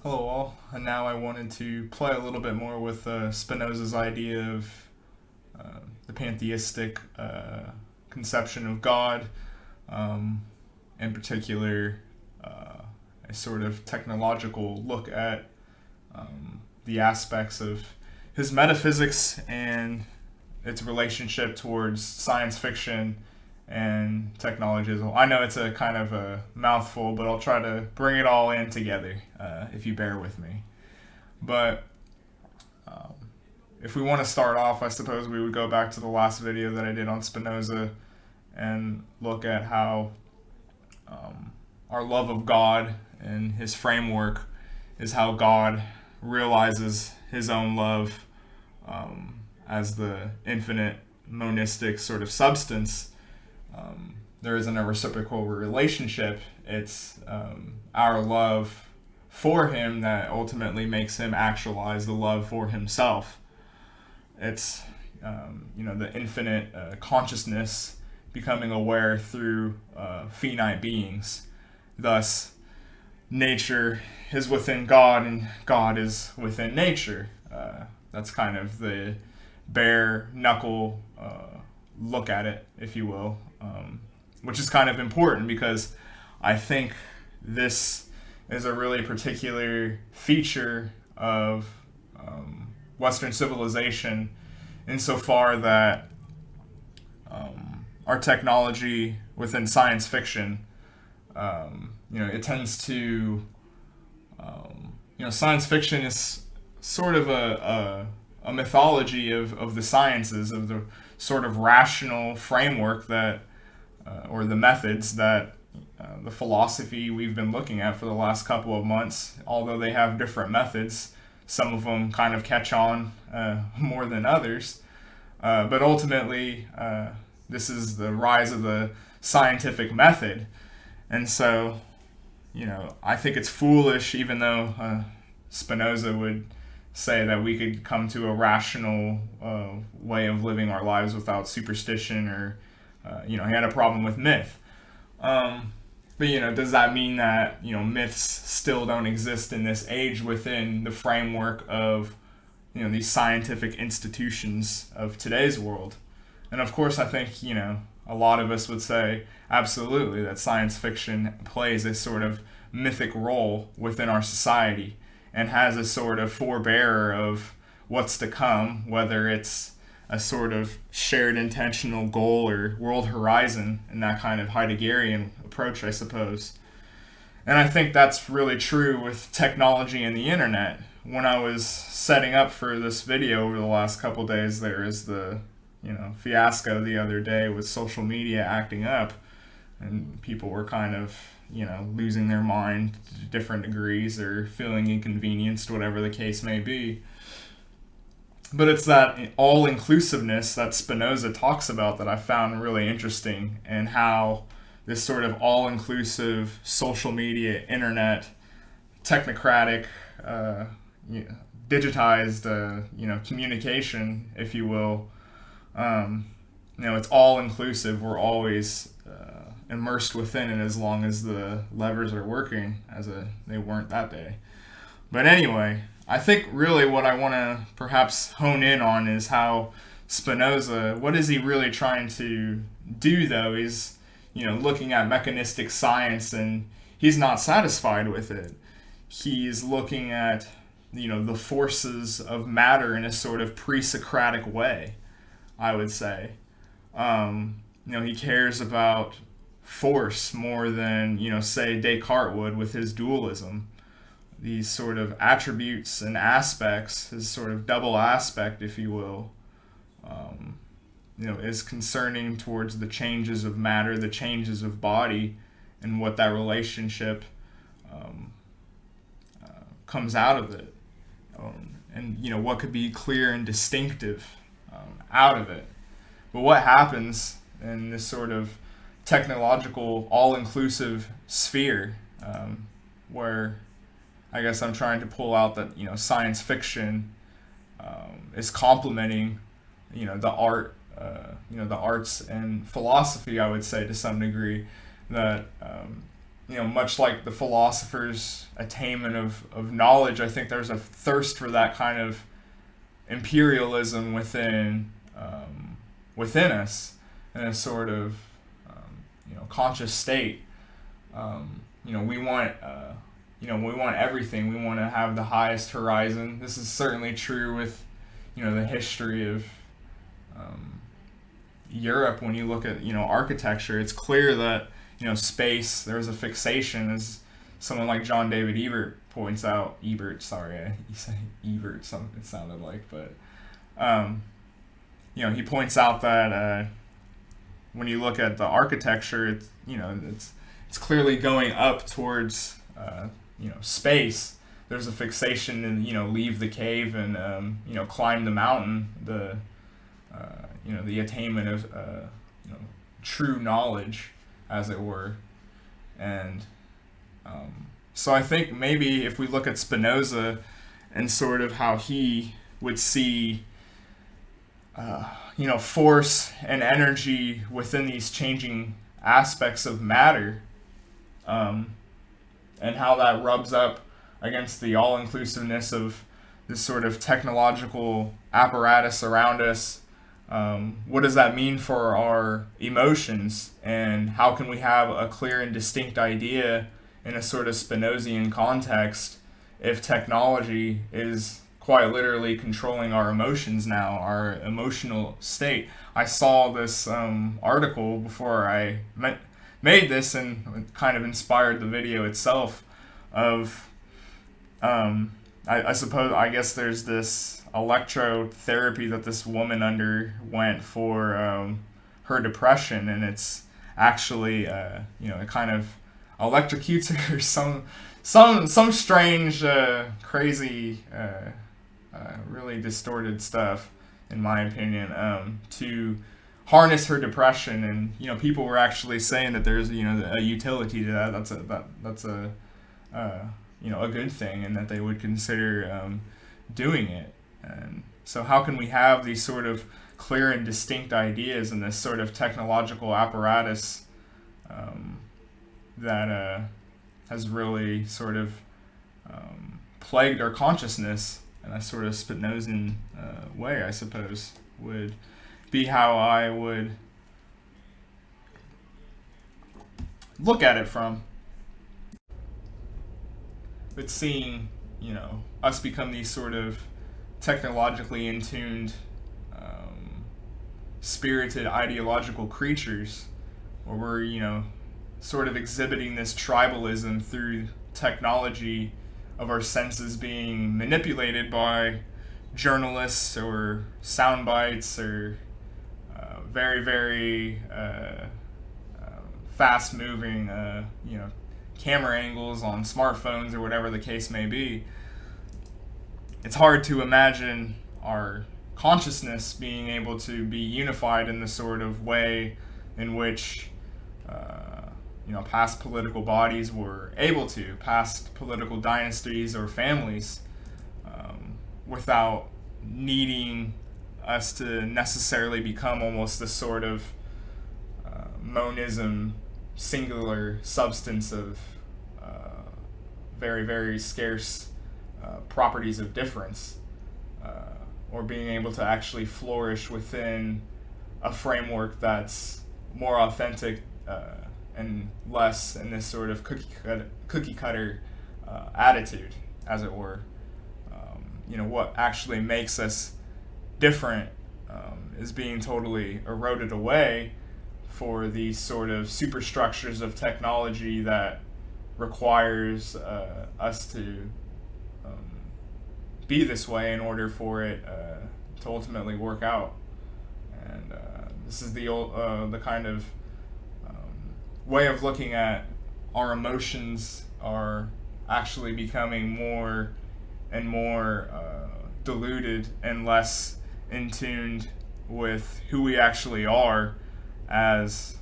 Hello all, and now I wanted to play a little bit more with Spinoza's idea of the pantheistic conception of God, um, in particular a sort of technological look at the aspects of his metaphysics and its relationship towards science fiction and technology as well. I know it's a kind of a mouthful, but I'll try to bring it all in together if you bear with me. But um, if we want to start off, I suppose we would go back to the last video that I did on Spinoza and look at how our love of God and his framework is how God realizes his own love as the infinite monistic sort of substance. There isn't a reciprocal relationship. It's our love for him that ultimately makes him actualize the love for himself. It's the infinite consciousness becoming aware through finite beings. Thus, nature is within God and God is within nature. That's kind of the bare knuckle look at it, if you will, which is kind of important because I think this is a really particular feature of Western civilization insofar that our technology within science fiction, it tends to, science fiction is sort of a mythology of the sciences, of the sort of rational framework that, or the methods that the philosophy we've been looking at for the last couple of months, although they have different methods, some of them kind of catch on more than others. But ultimately, this is the rise of the scientific method. And so, I think it's foolish, even though Spinoza would say that we could come to a rational way of living our lives without superstition or, he had a problem with myth. But, does that mean that, myths still don't exist in this age within the framework of, these scientific institutions of today's world? And of course, I think, a lot of us would say absolutely that science fiction plays a sort of mythic role within our society and has a sort of forebearer of what's to come, whether it's a sort of shared intentional goal or world horizon in that kind of Heideggerian approach, I suppose. And I think that's really true with technology and the internet. When I was setting up for this video over the last couple days, there is the fiasco the other day with social media acting up, and people were kind of losing their mind to different degrees or feeling inconvenienced, whatever the case may be. But it's that all-inclusiveness that Spinoza talks about that I found really interesting, and how this sort of all-inclusive social media, internet, technocratic, digitized, communication, if you will, it's all-inclusive. We're always immersed within it as long as the levers are working, they weren't that day. But anyway, I think really what I want to perhaps hone in on is how Spinoza, what is he really trying to do though? He's, looking at mechanistic science and he's not satisfied with it. He's looking at, the forces of matter in a sort of pre-Socratic way, I would say. He cares about force more than, say Descartes would with his dualism. These sort of attributes and aspects, his sort of double aspect, if you will, is concerning towards the changes of matter, the changes of body, and what that relationship comes out of it. And what could be clear and distinctive out of it. But what happens in this sort of technological, all-inclusive sphere, where I guess I'm trying to pull out that science fiction is complementing the art, the arts and philosophy, I would say to some degree, that much like the philosopher's attainment of knowledge, I think there's a thirst for that kind of imperialism within us in a sort of conscious state. We want we want everything. We want to have the highest horizon. This is certainly true with the history of Europe. When you look at architecture, it's clear that space, there's a fixation, as someone like John David Ebert points out. You say Ebert, it sounded like, but he points out that when you look at the architecture, it's clearly going up towards space. There's a fixation in leave the cave and climb the mountain. The attainment of true knowledge, as it were. And so I think maybe if we look at Spinoza and sort of how he would see force and energy within these changing aspects of matter, and how that rubs up against the all-inclusiveness of this sort of technological apparatus around us. What does that mean for our emotions, and how can we have a clear and distinct idea in a sort of Spinozian context if technology is quite literally controlling our emotions now, our emotional state? I saw this article before I made this, and it kind of inspired the video itself of I guess there's this electrotherapy that this woman underwent for her depression, and it's actually it kind of electrocutes her, some strange crazy really distorted stuff, in my opinion, to harness her depression. And people were actually saying that there's a utility to that. That's a good thing, and that they would consider doing it. And so how can we have these sort of clear and distinct ideas in this sort of technological apparatus that has really sort of plagued our consciousness in a sort of Spinozian way, I suppose, would be how I would look at it from. But seeing, us become these sort of technologically intuned, spirited ideological creatures, where we're, sort of exhibiting this tribalism through technology of our senses being manipulated by journalists or sound bites or very, very fast moving, camera angles on smartphones or whatever the case may be. It's hard to imagine our consciousness being able to be unified in the sort of way in which past political bodies were able to, past political dynasties or families, without needing us to necessarily become almost this sort of monism, singular substance of very, very scarce properties of difference, or being able to actually flourish within a framework that's more authentic and less in this sort of cookie cutter attitude, as it were. What actually makes us different is being totally eroded away for these sort of superstructures of technology that requires us to be this way in order for it to ultimately work out. And this is the kind of way of looking at our emotions are actually becoming more and more diluted and less in tuned with who we actually are as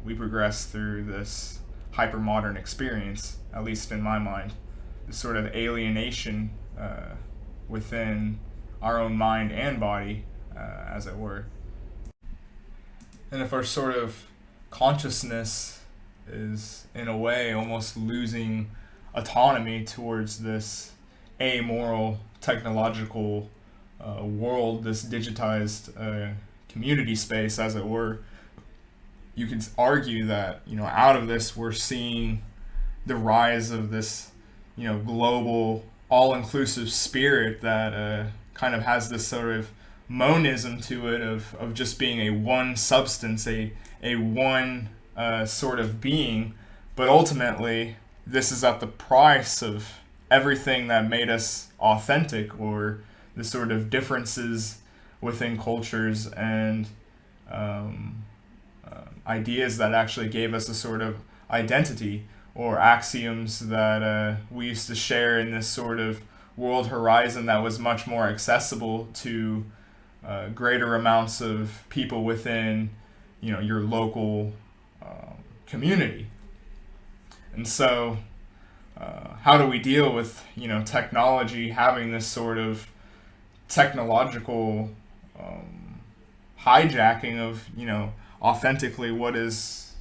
we progress through this hypermodern experience, at least in my mind. This sort of alienation within our own mind and body, as it were. And if our sort of consciousness is in a way almost losing autonomy towards this amoral technological world, this digitized community space, as it were. You could argue that, out of this we're seeing the rise of this, global, all-inclusive spirit that kind of has this sort of monism to it of just being a one substance, a one sort of being. But ultimately, this is at the price of everything that made us authentic, or the sort of differences within cultures and ideas that actually gave us a sort of identity, or axioms that we used to share in this sort of world horizon that was much more accessible to greater amounts of people within, your local community. And so, how do we deal with, technology having this sort of technological hijacking of, authentically what is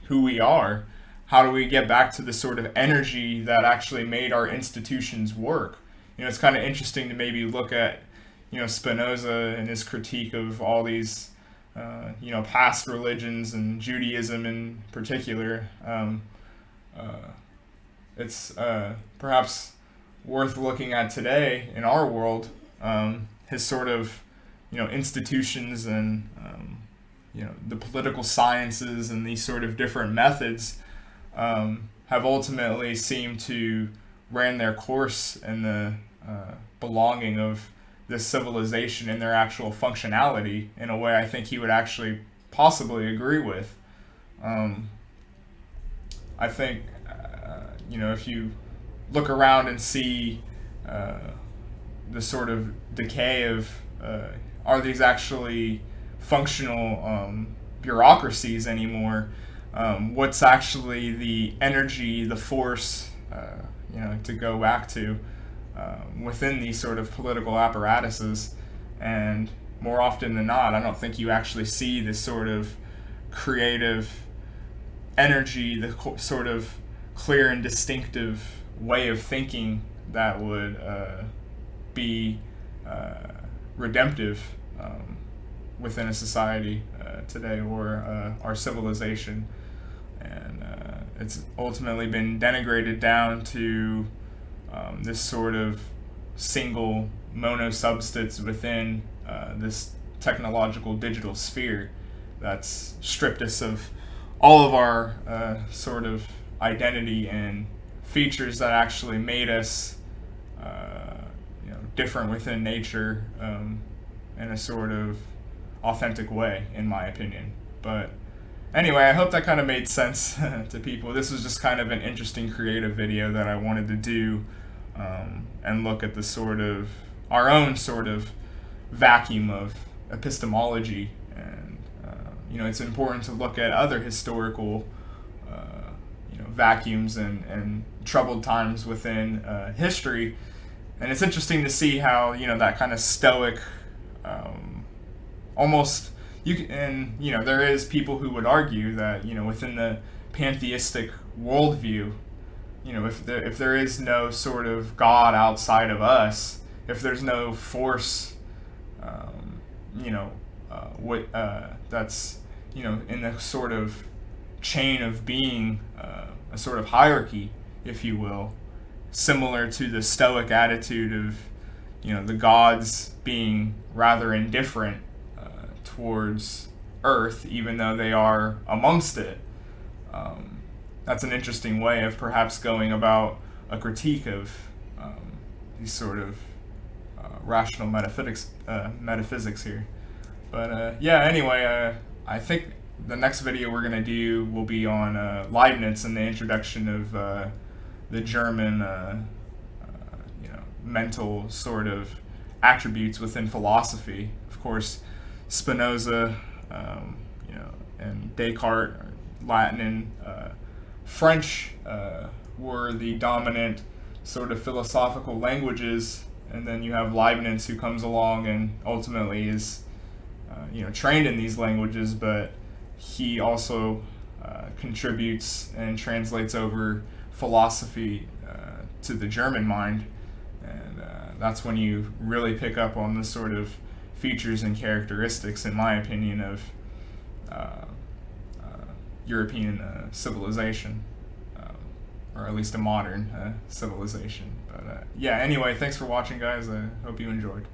who we are? How do we get back to the sort of energy that actually made our institutions work? It's kind of interesting to maybe look at, Spinoza and his critique of all these, past religions and Judaism in particular. It's perhaps worth looking at today in our world. His sort of, institutions and, the political sciences and these sort of different methods have ultimately seemed to ran their course in the belonging of this civilization and their actual functionality in a way I think he would actually possibly agree with. I think, if you look around and see the sort of decay of are these actually functional bureaucracies anymore? What's actually the energy, the force, to go back to within these sort of political apparatuses? And more often than not, I don't think you actually see this sort of creative energy, the sort of clear and distinctive way of thinking that would be redemptive within a society today, or our civilization. And it's ultimately been denigrated down to this sort of single monosubstance within this technological digital sphere that's stripped us of all of our sort of identity and features that actually made us different within nature in a sort of authentic way, in my opinion. But anyway, I hope that kind of made sense to people. This was just kind of an interesting creative video that I wanted to do and look at the sort of our own sort of vacuum of epistemology. And it's important to look at other historical vacuums and troubled times within history. And it's interesting to see how that kind of stoic almost there is people who would argue that within the pantheistic worldview, if there is no sort of God outside of us, if there's no force that's in the sort of chain of being, a sort of hierarchy, if you will, similar to the Stoic attitude of the gods being rather indifferent towards Earth, even though they are amongst it. That's an interesting way of perhaps going about a critique of these sort of rational metaphysics here. But anyway, I think the next video we're going to do will be on Leibniz and the introduction of the German mental sort of attributes within philosophy. Of course, Spinoza, and Descartes, Latin and French were the dominant sort of philosophical languages, and then you have Leibniz, who comes along and ultimately is trained in these languages, but he also contributes and translates over philosophy to the German mind. And that's when you really pick up on the sort of features and characteristics, in my opinion, of European civilization, or at least a modern civilization. But yeah, anyway, thanks for watching, guys. I hope you enjoyed.